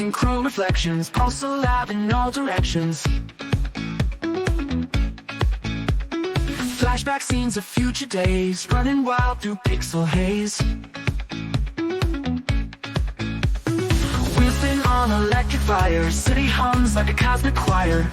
synchro reflections pulse alive in all directions. Flashback scenes of future days running wild through pixel haze. Wheels spin on electric fire, city hums like a cosmic choir.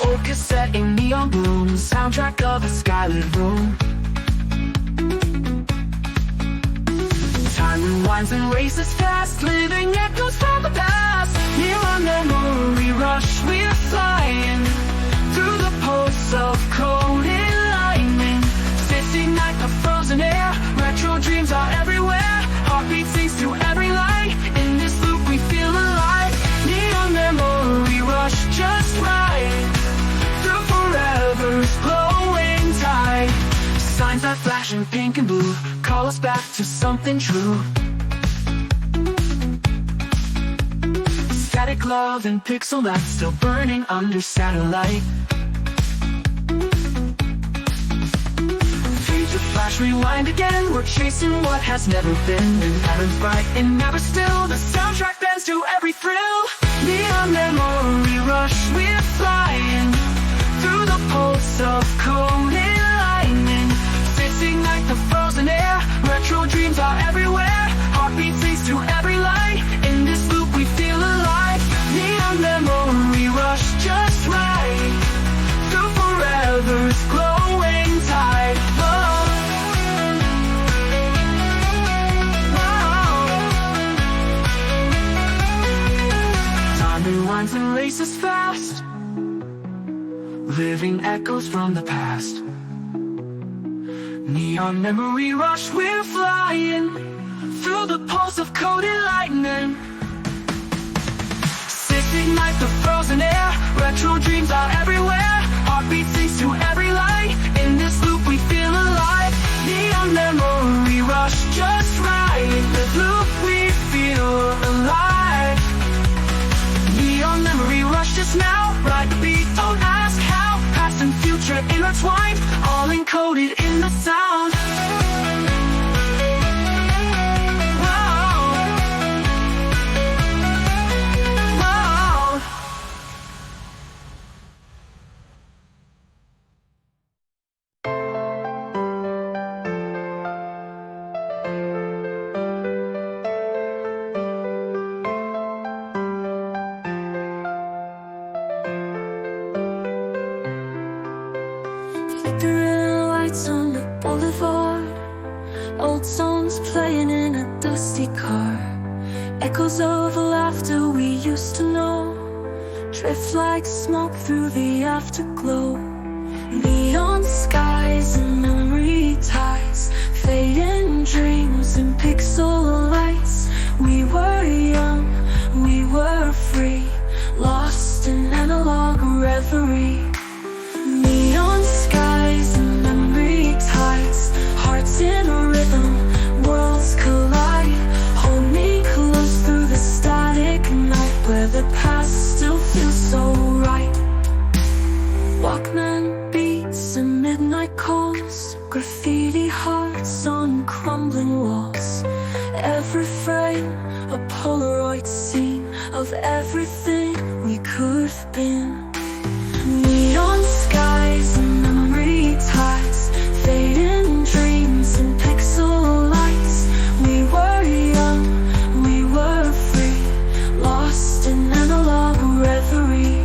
Old cassette in neon bloom, soundtrack of a skylit room. Time rewinds and races fast, living echoes from the past. Near our memory rush, we're flying through the pulse of coded lightning. City night of frozen air, retro dreams are everywhere. Heartbeat sings to every light, in this loop we feel alive. Neon memory rush just right, through forever's glowing tide. Signs that flash in pink and blue call us back to something true. Static love and pixel math still burning under satellite. Fade to flash, rewind again. We're chasing what has never been. In patterns bright and never still, the soundtrack bends to every thrill. Neon memory rush, we're flying through the pulse of coded lightning. Ignite the frozen air, retro dreams are everywhere. Heartbeat sings to every light, in this loop we feel alive. Neon memory rush just right, through forever's glowing tide. Oh. Wow. Time rewinds and races fast, living echoes from the past. Neon memory rush, we're flying through the pulse of coded lightning. Ignite the frozen air, retro dreams are everywhere. Heartbeat sings to every light, in this loop we feel alive. Neon memory rush just right, in this loop we feel alive. Neon memory rush just now, ride the beat, don't ask how. Past and future intertwined, all encoded in the sound. Wow. Wow. Flickering lights on the boulevard, old songs playing in a dusty car. Echoes of laughter we used to know drift like smoke through the afterglow. Neon skies and memory ties, fading dreams and pixel lights. We were young, we were free, lost in analog reverie. Neon skies and memory tides, hearts in a rhythm, worlds collide. Hold me close through the static night, where the past still feels so right. Walkman beats and midnight calls, graffiti hearts on crumbling walls. Every frame a Polaroid scene of everything we could have been. Neon skies and memory tides, fading dreams and pixel lights. We were young, we were free, lost in analog reverie.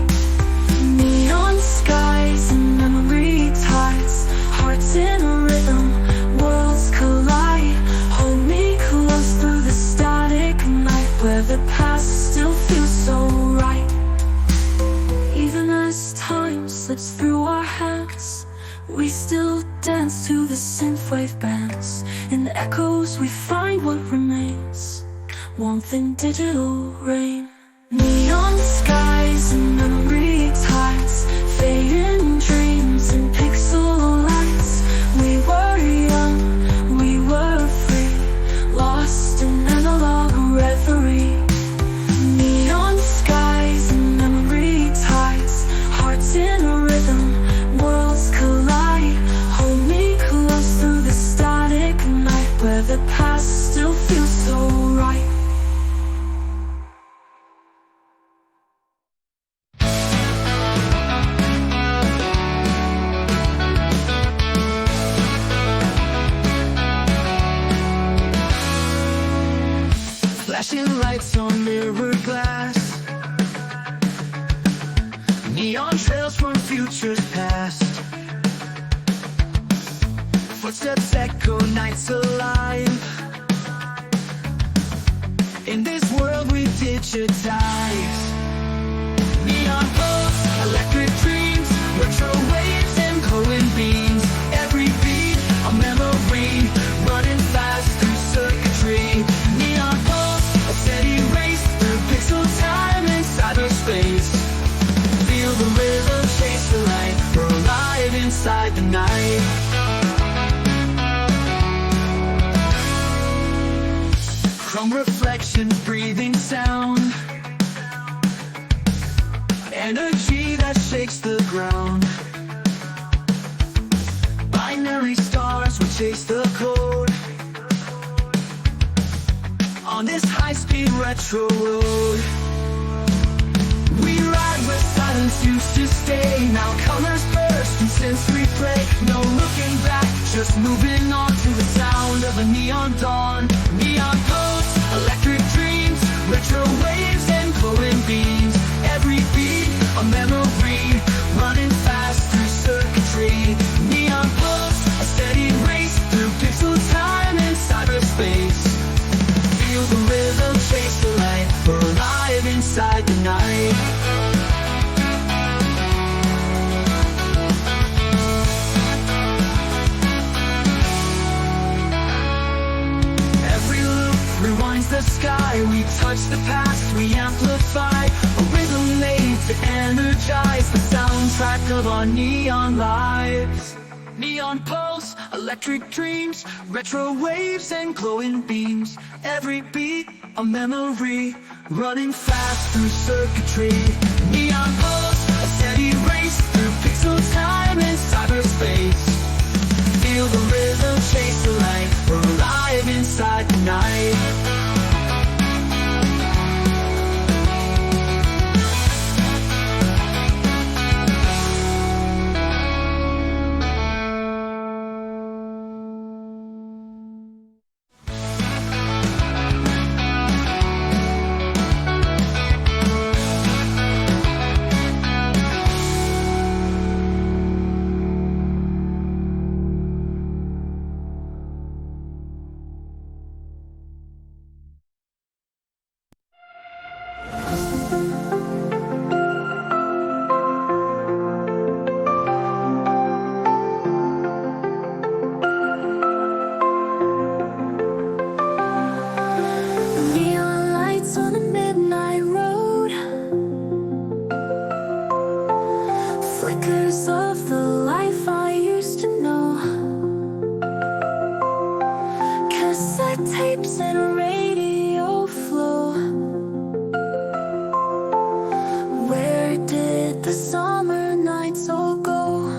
Neon skies and memory tides, hearts in a rhythm, worlds collide. Hold me close through the static night, where the past still feels so right. Even as time slips through our hands, we still dance to the synthwave bands. In the echoes we find what remains, warmth in digital rain. Neon skies and memory tides, fading dreams and pixel lights. We were young, we were free, lost in analog reverie. Neon skies and memory tides, hearts in a rhythm, worlds collide. Hold me close through the static night, where the past still feels so on trails from futures past. Footsteps echo nights alive. In this world we digitize. Neon posts, electric dreams, retro waves and glowing beams. Every beat, a memory, running fast through circuitry. Neon posts, a steady race through pixel time and cyberspace. Feel the rhythm, chase the light, we're alive inside the night. Chrome reflections, breathing sound, energy that shakes the ground. Binary stars, we chase the code on this high-speed retro road. We ride where silence used to stay. Now colors burst and synths replay. No looking back, just moving on to the sound of a neon dawn. Neon posts, electric dreams, retro waves and glowing beams. Every beat, a memory, running fast through circuitry. Neon posts, a steady race through pixel time and cyberspace. Feel the rhythm, chase the light, we're alive inside the night. Every loop rewinds the sky. We touch the past, we amplify. A rhythm made to energize the soundtrack of our neon lives. Neon pulse, electric dreams, retro waves and glowing beams. Every beat, a memory, running fast through circuitry. Neon pulse, a steady race through pixel time and cyberspace. Feel the rhythm, chase the light, we're alive inside the night. Neon lights on a midnight road, flickers of the life I used to know. Cassette tapes and a radio flow. Where did the summer nights all go?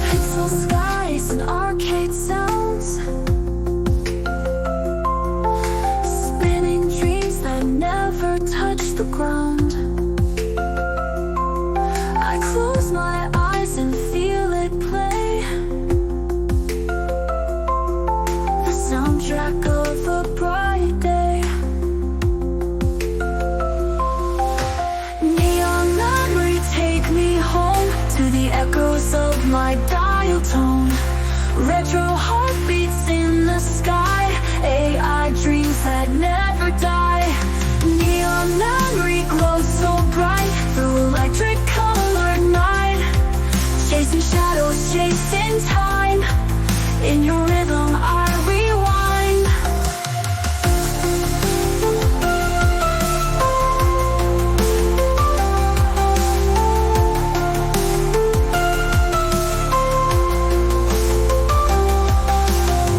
Pixel skies and arcade sounds, spinning dreams that never touch the ground. I close my eyes and feel it play, the soundtrack of a bright day. Neon memory, take me home to the echoes of my dial tone. Retro heartbeats in the sky, AI dreams that never die. Neon memory glows so bright through electric colored night. Chasing shadows, chasing time. In your rhythm I rewind.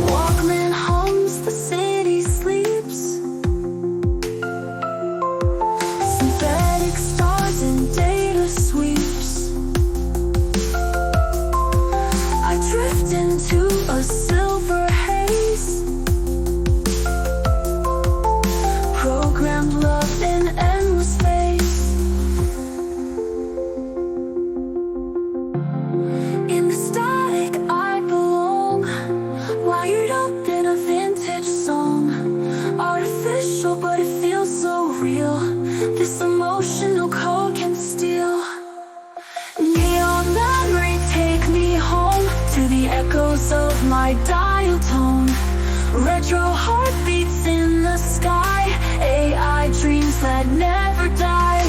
Walkman hums, the city sleeps. my dial tone. Retro heartbeats in the sky, AI dreams that never die.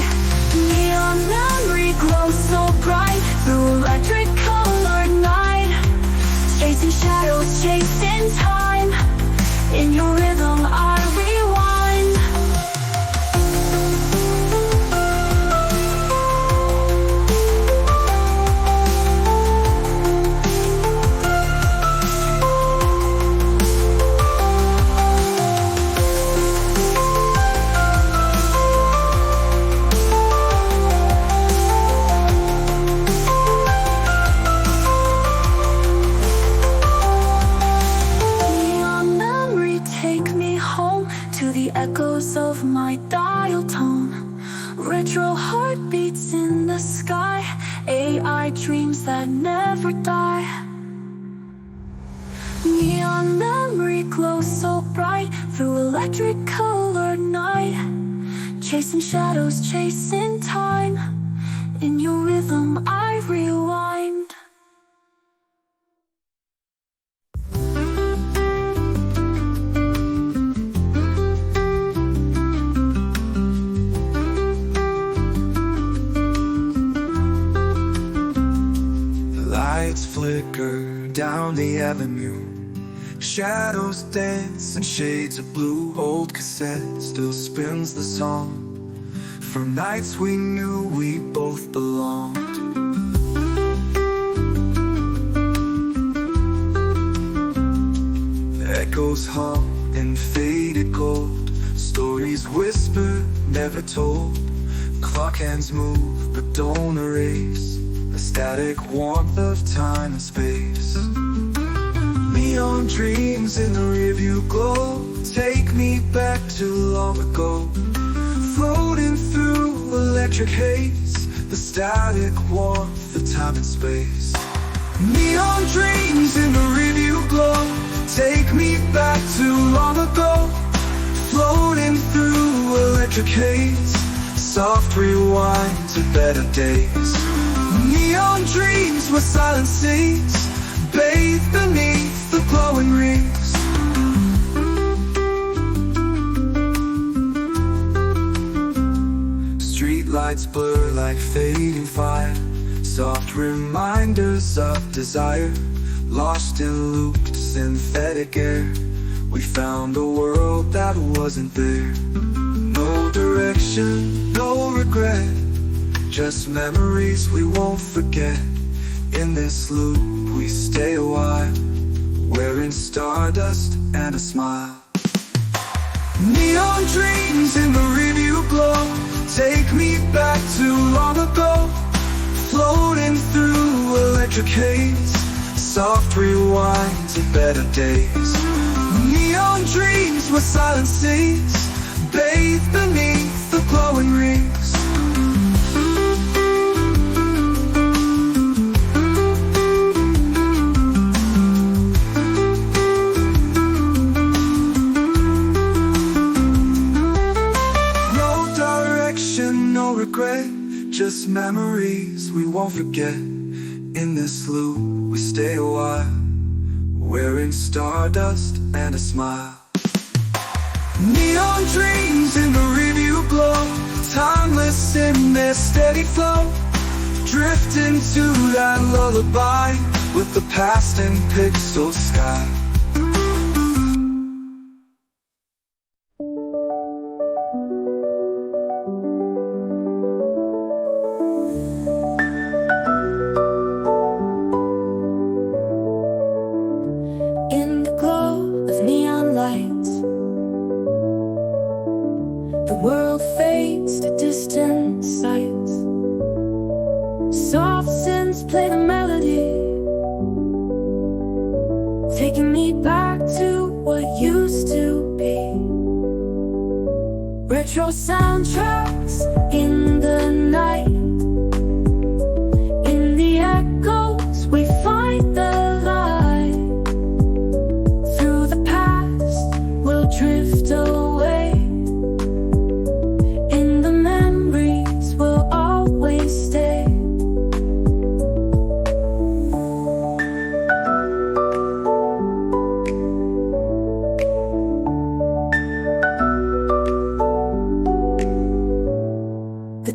Neon memory glows so bright through electric colored night. Chasing shadows, chasing time. In your rhythm I rewind. Echoes of my dial tone. Retro heartbeats in the sky, AI dreams that never die. Neon memory glows so bright through electric colored night. Chasing shadows, chasing time. In your rhythm I rewind. Flicker down the avenue, shadows dance in shades of blue. Old cassette still spins the song from nights we knew we both belonged. Echoes hum in faded gold, stories whispered, never told. Clock hands move but don't erase the static warmth of time and space. Neon dreams in the rearview glow take me back to long ago. Floating through electric haze, the static warmth of time and space. Neon dreams in the rearview glow take me back to long ago. Floating through electric haze, soft rewind to better days. Neon dreams were silent seas, bathed beneath the glowing rings. Streetlights blur like fading fire, soft reminders of desire. Lost in looped synthetic air, we found a world that wasn't there. No direction, no regret, just memories we won't forget. In this loop we stay a while, wearing stardust and a smile. Neon dreams in the rearview glow take me back to long ago. Floating through electric haze, soft rewind to better days. Neon dreams were silent seas, bathed beneath the glowing rings. Just memories we won't forget. In this loop we stay a while, wearing stardust and a smile. Neon dreams in the rearview glow, timeless in their steady flow. Drifting to that lullaby with the past in pixel sky. Taking me back to what used to be. Retro soundtracks in the night. In the echoes we find the light. Through the past we'll drift away. In the memories we'll always stay.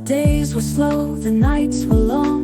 days were slow, the nights were long.